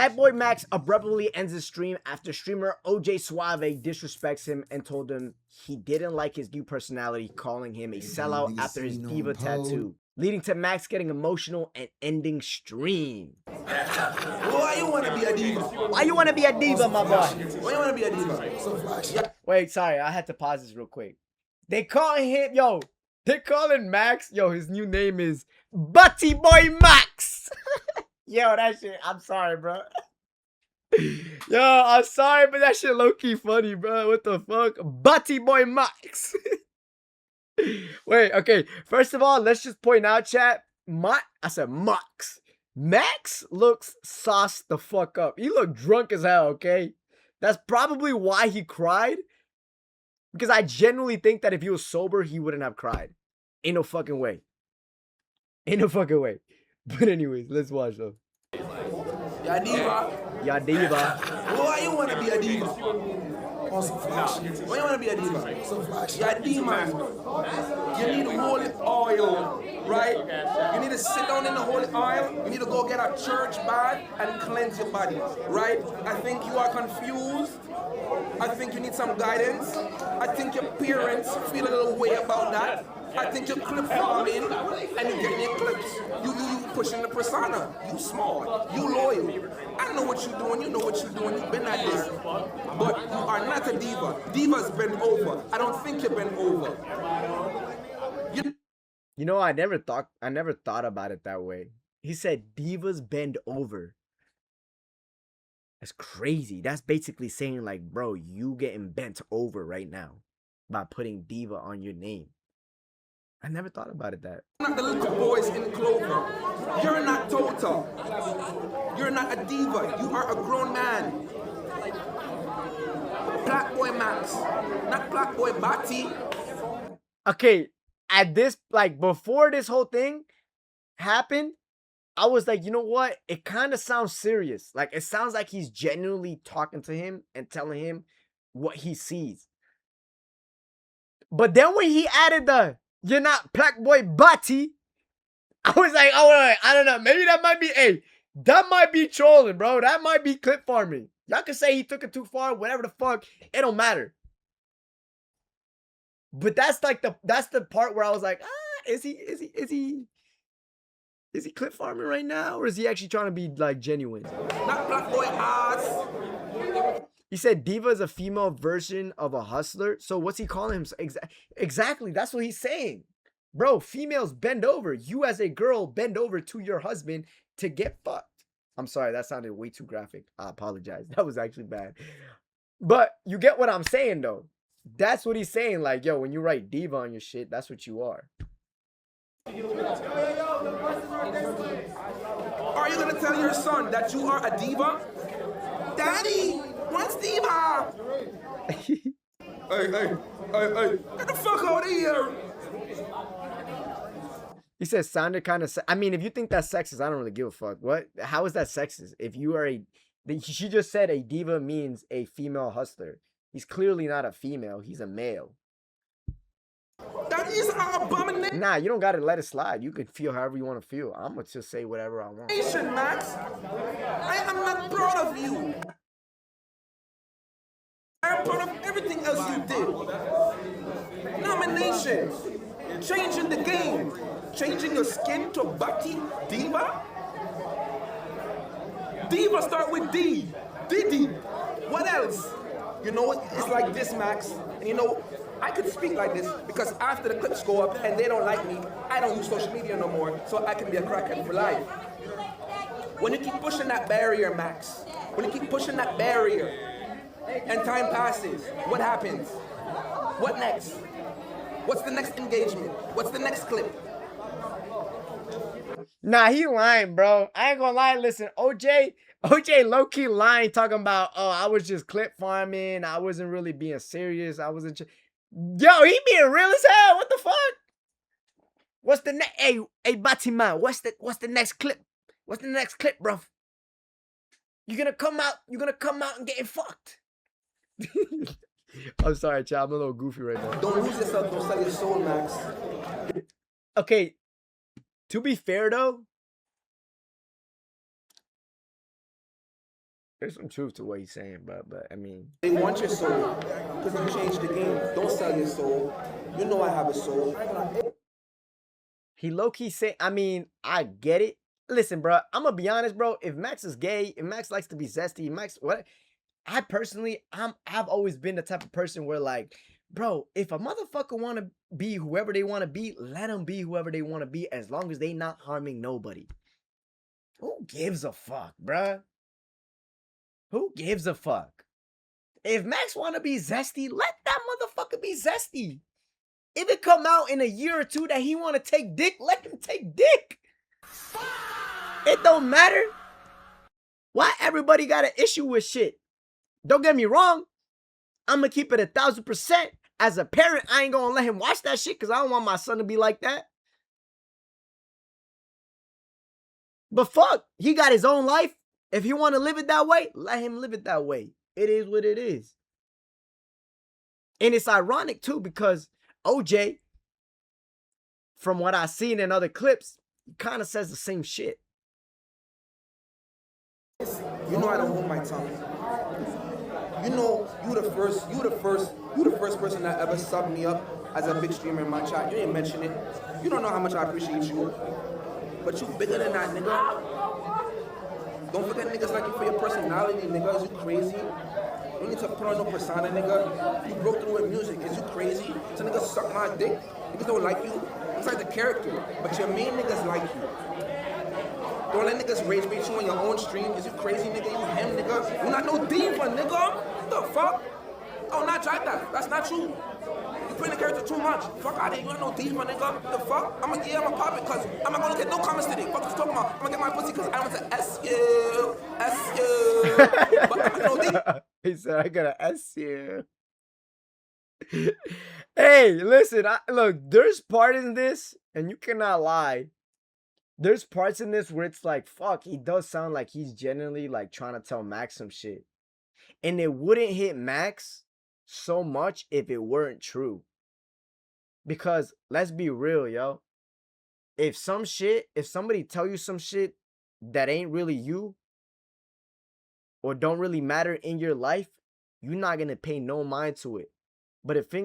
Plaqueboymax abruptly ends his stream after streamer Ojay Suave disrespects him and told him he didn't like his new personality, calling him a sellout after his diva tattoo, leading to Max getting emotional and ending stream. Why you wanna be a diva? Why you wanna be a diva, my boy? Why you wanna be a diva? Wait, sorry, I had to pause this real quick. They calling him, they're calling Max, his new name is Plaqueboymax. Yo, that shit, I'm sorry, bro. Yo, I'm sorry, but that shit low-key funny, bro. What the fuck? Plaqueboymax. Wait, okay. First of all, let's just point out, chat. I said Max. Max looks sauced the fuck up. He looked drunk as hell, okay? That's probably why he cried. Because I genuinely think that if he was sober, he wouldn't have cried. Ain't no fucking way. Ain't no fucking way. But anyways, let's watch though. Ya diva. Ya diva. Why you wanna be a diva? Why you wanna be a diva? Ya diva. You need holy oil, right? You need to sit down in the holy oil. You need to go get a church bath and cleanse your body, right? I think you are confused. I think you need some guidance. I think your parents feel a little way about that. I think you're clip farming and you're getting your clips. You pushing the persona. You smart. You loyal. I know what you're doing. You know what you're doing. You've been at this. But you are not a diva. Divas bend over. I don't think you've been over. You know, I never thought about it that way. He said divas bend over. That's crazy. That's basically saying like, bro, you getting bent over right now by putting diva on your name. I never thought about it that. You're not the little boys in clover. You're not Tota. You're not a diva. You are a grown man. Plaqueboymax, not Plaqueboymax. Okay, at this, like, before this whole thing happened, I was like, you know what? It kind of sounds serious. Like, it sounds like he's genuinely talking to him and telling him what he sees. But then when he added the, you're not Plaqueboymax, I was like, oh, wait, I don't know. Maybe that might be, that might be trolling, bro. That might be clip farming. Y'all can say he took it too far, whatever the fuck. It don't matter. But that's like that's the part where I was like, is he clip farming right now, or is he actually trying to be like genuine? Not Plaqueboymax. He said diva is a female version of a hustler. So what's he calling himself? Exactly. That's what he's saying. Bro, females bend over. You as a girl bend over to your husband to get fucked. I'm sorry, that sounded way too graphic. I apologize. That was actually bad. But you get what I'm saying though. That's what he's saying. Like, yo, when you write diva on your shit, that's what you are. Are you gonna tell your son that you are a diva? Daddy, what's diva? Hey, get the fuck out of here. He says sounded kind of, I mean, if you think that's sexist, I don't really give a fuck. What? How is that sexist? If you are she just said a diva means a female hustler. He's clearly not a female. He's a male. That is an abomination. Nah, you don't got to let it slide. You can feel however you want to feel. I'm going to just say whatever I want. Max, I am not proud of you. I am proud of everything else you did. Nominations, changing the game, changing your skin to Bati, diva. Diva start with D. Diddy. What else? You know, it's like this, Max. And you know, I could speak like this because after the clips go up and they don't like me, I don't use social media no more, so I can be a crackhead for life. When you keep pushing that barrier, Max, when you keep pushing that barrier, and time passes, what happens? What next? What's the next engagement? What's the next clip? Nah, he lying, bro. I ain't gonna lie. Listen, OJ low-key lying, talking about, oh, I was just clip farming. I wasn't really being serious. I wasn't. Yo, he being real as hell. What the fuck? What's the next? Hey, Batima, what's the next clip? What's the next clip, bro? You're gonna come out and get fucked. I'm sorry, child. I'm a little goofy right now. Don't lose yourself. Don't sell your soul, Max. Okay. To be fair, though, There's some truth to what he's saying, but I mean, They want your soul because you changed the game. Don't sell your soul. You know I have a soul. he low-key say, I mean, I get it. Listen, bro, I'm gonna be honest, bro. If Max is gay, if Max likes to be zesty, Max, what? I personally, I've always been the type of person where like, bro, if a motherfucker want to be whoever they want to be, let them be whoever they want to be as long as they not harming nobody. Who gives a fuck, bruh? Who gives a fuck? If Max want to be zesty, let that motherfucker be zesty. If it come out in a year or two that he want to take dick, let him take dick. It don't matter. Why everybody got an issue with shit? Don't get me wrong. I'm going to keep it 1,000%. As a parent, I ain't going to let him watch that shit because I don't want my son to be like that. But fuck, he got his own life. If he want to live it that way, let him live it that way. It is what it is. And it's ironic too because Ojay, from what I've seen in other clips, kind of says the same shit. You know I don't hold my tongue. You know you the first person that ever subbed me up as a big streamer in my chat. You ain't mention it. You don't know how much I appreciate you. But you bigger than that, nigga. Don't forget niggas like you for your personality, nigga. Is you crazy? You don't need to put on no persona, nigga. You broke through with music. Is you crazy? So niggas suck my dick. Niggas don't like you. It's like the character. But your main niggas like you. Don't let niggas rage bait you on your own stream. Is you crazy, nigga? You him, nigga. You not no diva, nigga. What the fuck? Oh, not like that. That's not you. You putting the character too much. Fuck out of here. You ain't no diva, nigga. What the fuck? I'ma pop it because I'm not gonna get no comments today. Fuck you talking about? I'm gonna get my pussy because I want to S you. But I'm no diva. He said, I gotta S you. Hey, listen, look, there's part in this, and you cannot lie. There's parts in this where it's like, fuck, he does sound like he's genuinely like trying to tell Max some shit. And it wouldn't hit Max so much if it weren't true. Because let's be real, yo. If somebody tell you some shit that ain't really you or don't really matter in your life, you're not gonna pay no mind to it. But if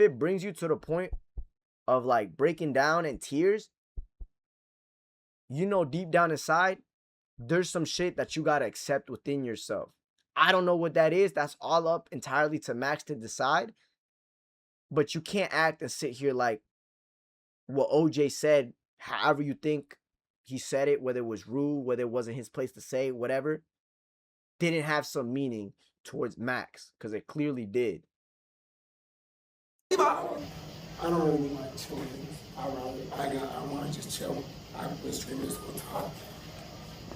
it brings you to the point of like breaking down in tears, you know deep down inside, there's some shit that you gotta accept within yourself. I don't know what that is. That's all up entirely to Max to decide. But you can't act and sit here like what Ojay said, however you think he said it, whether it was rude, whether it wasn't his place to say, whatever, didn't have some meaning towards Max, because it clearly did. I don't really need my children. I want to just chill. I've been streaming this whole time.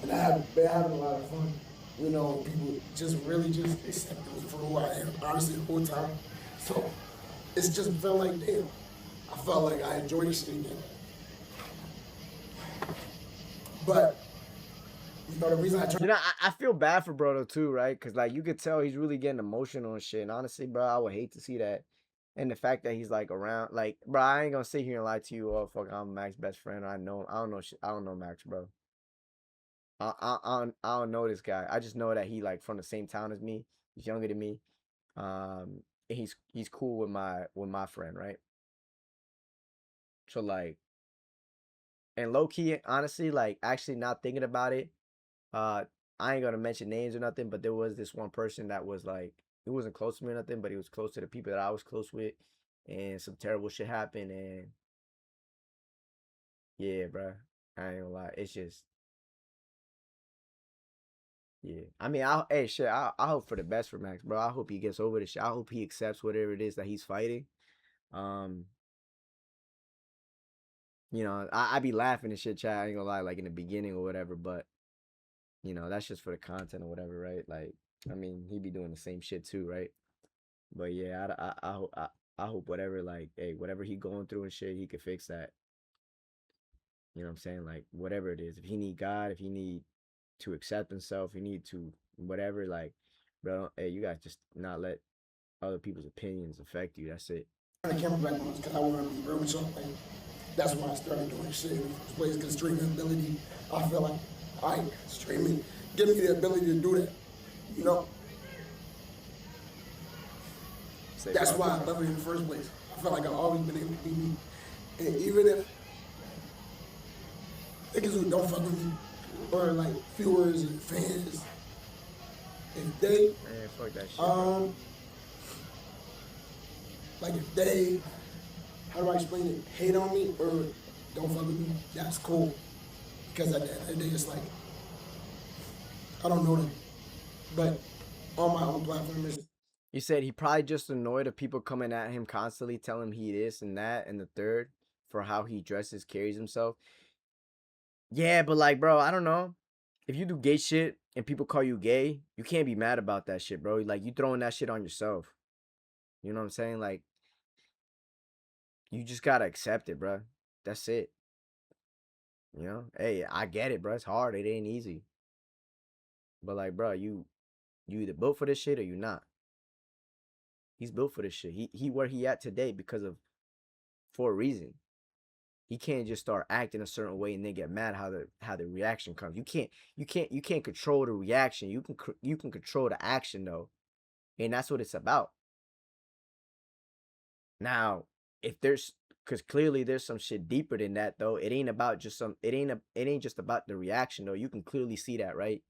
And I've been having a lot of fun. You know, people just really just accept me for who I am, honestly, the whole time. So it's just felt like, damn, I felt like I enjoyed this shit again. But, you know, the reason I tried... You know, I feel bad for Brodo too, right? Because, like, you could tell he's really getting emotional and shit. And honestly, bro, I would hate to see that. And the fact that he's, like, around, like, bro, I ain't gonna sit here and lie to you, oh, fuck, I'm Max's best friend. I don't know shit. I don't know Max, bro. I don't know this guy. I just know that he like from the same town as me. He's younger than me. And he's cool with my friend, right? So like, and low key, honestly, like actually not thinking about it, I ain't gonna mention names or nothing, but there was this one person that was like, he wasn't close to me or nothing, but he was close to the people that I was close with, and some terrible shit happened, and yeah, bro, I ain't gonna lie, it's just. Yeah, I mean, I hope for the best for Max, bro. I hope he gets over this shit. I hope he accepts whatever it is that he's fighting. You know, I be laughing and shit, chat. I ain't gonna lie, like in the beginning or whatever, but you know, that's just for the content or whatever, right? Like, I mean, he be doing the same shit too, right? But yeah, I hope whatever, like, hey, whatever he going through and shit, he could fix that. You know what I'm saying? Like, whatever it is, if he need God, if he need to accept himself, you need to whatever, like, bro, hey, you guys just not let other people's opinions affect you. That's it. I came back because I want to be real with y'all. Like, that's why I started doing shit in the first place, because streaming ability, I feel like, streaming, give me the ability to do that. You know? Say That's fuck. why I love her in the first place. I feel like I've always been able to be me. And even if niggas who don't fuck with me, or like viewers and fans, if they, Man, fuck that shit. like if they, how do I explain it, hate on me or don't fuck with me, that's cool. Because at the end of the day, it's like, I don't know them. But on my own platform, it's You said he probably just annoyed of people coming at him constantly, telling him he this and that and the third for how he dresses, carries himself. Yeah, but like, bro, I don't know. If you do gay shit and people call you gay, you can't be mad about that shit, bro. Like, you throwing that shit on yourself. You know what I'm saying? Like, you just gotta accept it, bro. That's it. You know? Hey, I get it, bro. It's hard. It ain't easy. But like, bro, you either built for this shit or you not. He's built for this shit. He where he at today for a reason. He can't just start acting a certain way and then get mad how the reaction comes. You can't control the reaction. You can control the action though, and that's what it's about. Now, if there's, because clearly there's some shit deeper than that though. It ain't about just it ain't just about the reaction though. You can clearly see that, right?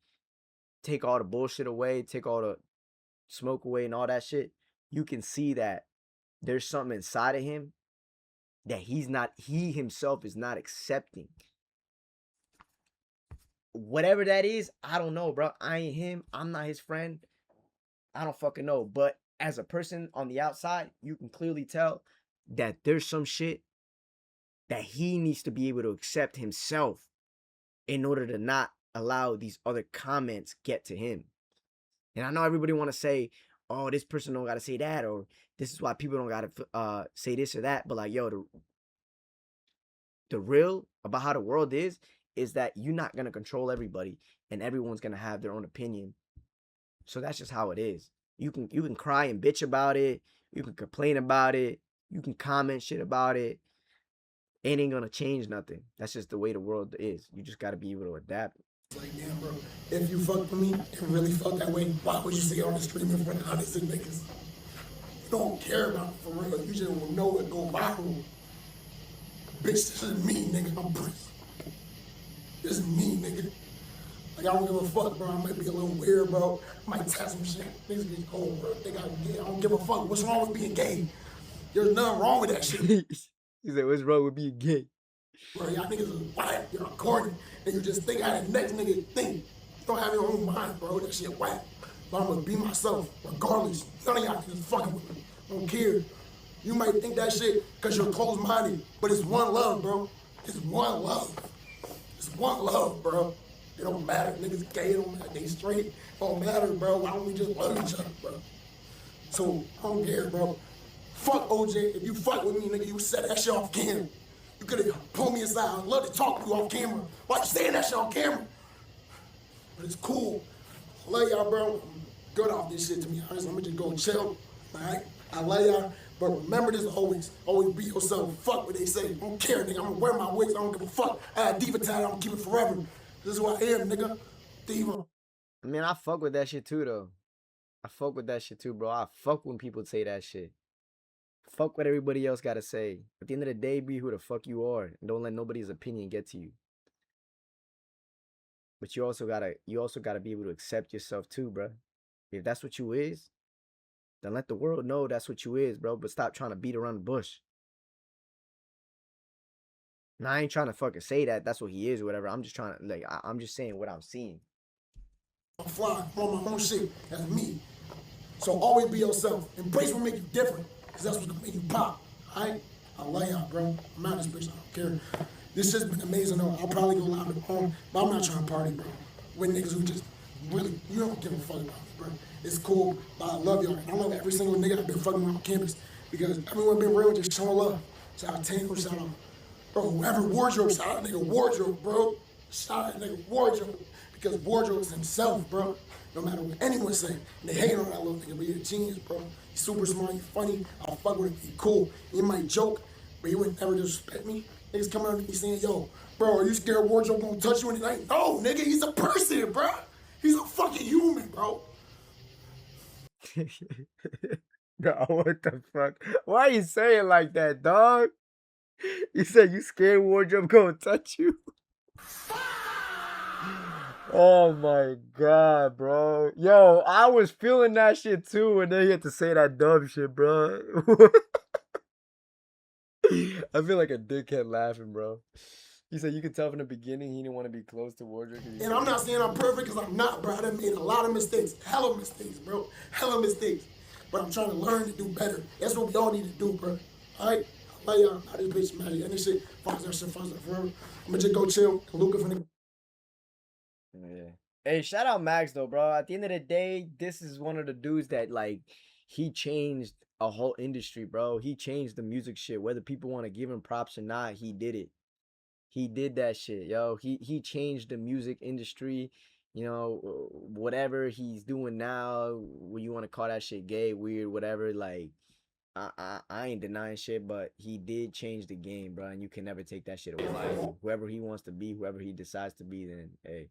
Take all the bullshit away, take all the smoke away and all that shit. You can see that there's something inside of him that he himself is not accepting. Whatever that is, I don't know, bro. I ain't him. I'm not his friend. I don't fucking know. But as a person on the outside, you can clearly tell that there's some shit that he needs to be able to accept himself in order to not allow these other comments get to him. And I know everybody want to say, oh, this person don't got to say that, or this is why people don't got to say this or that. But like, yo, the real about how the world is that you're not going to control everybody and everyone's going to have their own opinion. So that's just how it is. You can cry and bitch about it. You can complain about it. You can comment shit about it. It ain't going to change nothing. That's just the way the world is. You just got to be able to adapt. like, damn, bro, if you fuck with me and really felt that way, why would you say on the stream in front of hundreds of niggas? You don't care about it for real. You just will know it go viral. Bitch, this is me, nigga. I'm Prince. This is me, nigga. Like, I don't give a fuck, bro. I might be a little weird, bro. I might tap some shit. Niggas get cold, bro. Think I'm gay. I don't give a fuck. What's wrong with being gay? There's nothing wrong with that shit. He said, what's wrong with being gay? Bro, y'all niggas is whack. You're corny. And you just think how the next nigga think. You don't have your own mind, bro. That shit whack. But I'm gonna be myself, regardless. None of y'all just fucking with me. I don't care. You might think that shit because you're closed-minded, but it's one love, bro. It's one love. It's one love, bro. It don't matter. Niggas gay, it don't matter. They straight. It don't matter, bro. Why don't we just love each other, bro? So, I don't care, bro. Fuck OJ. If you fuck with me, nigga, you said that shit off camera. You could have pulled me aside. I'd love to talk to you off camera. Why you saying that shit on camera? But it's cool. I love y'all, bro. I'm good off this shit, to be honest. I'm gonna just go chill, all right? I love y'all. But remember this always be yourself. Fuck what they say. I don't care, nigga. I'm gonna wear my wigs. I don't give a fuck. I had diva tag. I'm gonna keep it forever. This is who I am, nigga. Diva. I mean, I fuck with that shit too, though. I fuck with that shit too, bro. I fuck when people say that shit. Fuck what everybody else gotta say. At the end of the day, be who the fuck you are. And don't let nobody's opinion get to you. But you also gotta be able to accept yourself too, bro. If that's what you is, then let the world know that's what you is, bro. But stop trying to beat around the bush. Now, I ain't trying to fucking say that that's what he is or whatever. I'm just trying to, like, I'm just saying what I'm seeing. I'm flying. I'm on my own shit. That's me. So always be yourself. Embrace what make you different. Because that's what's gonna make you pop. Alright? I love y'all, bro. I'm out of this bitch. I don't care. This shit's been amazing, though. I'll probably go live at home, but I'm not trying to party, bro. With niggas who just really, you don't give a fuck about me, bro. It's cool, but I love y'all. I love every single nigga I've been fucking with on campus because everyone been real, just showing love. Shout out Tango, shout out, bro, whoever Wardrobe, shout out nigga Wardrobe, bro. Shout out nigga Wardrobe because Wardrobe is himself, bro. No matter what anyone say, and they hate on that little nigga, but he's a genius, bro. He's super smart, he's funny, I'll fuck with him, he's cool. He might joke, but he would never disrespect me. Niggas coming up to me saying, yo, bro, are you scared Wardrobe gonna touch you? And he's like, no, nigga, he's a person, bro. He's a fucking human, bro. Bro, what the fuck? Why you saying like that, dog? You said you scared wardrobe gonna touch you? Oh my god, bro. Yo, I was feeling that shit too, and then you had to say that dumb shit, bro. I feel like a dickhead laughing, bro. He said you could tell from the beginning he didn't want to be close to wardrobe. And I'm not saying I'm perfect because I'm not, bro. I done made a lot of mistakes. Hella mistakes, bro. Hella mistakes. But I'm trying to learn to do better. That's what we all need to do, bro. Alright? I love y'all. I this bitch, man. And this shit, forever. I'm gonna just go chill. Luca finna. Yeah. Hey, shout out Max though, bro. At the end of the day, this is one of the dudes that like he changed a whole industry, bro. He changed the music shit. Whether people want to give him props or not, he did it. He did that shit, yo. He changed the music industry. You know, whatever he's doing now, what you want to call that shit gay, weird, whatever, like I ain't denying shit, but he did change the game, bro, and you can never take that shit away from him. Whoever he wants to be, whoever he decides to be, then hey.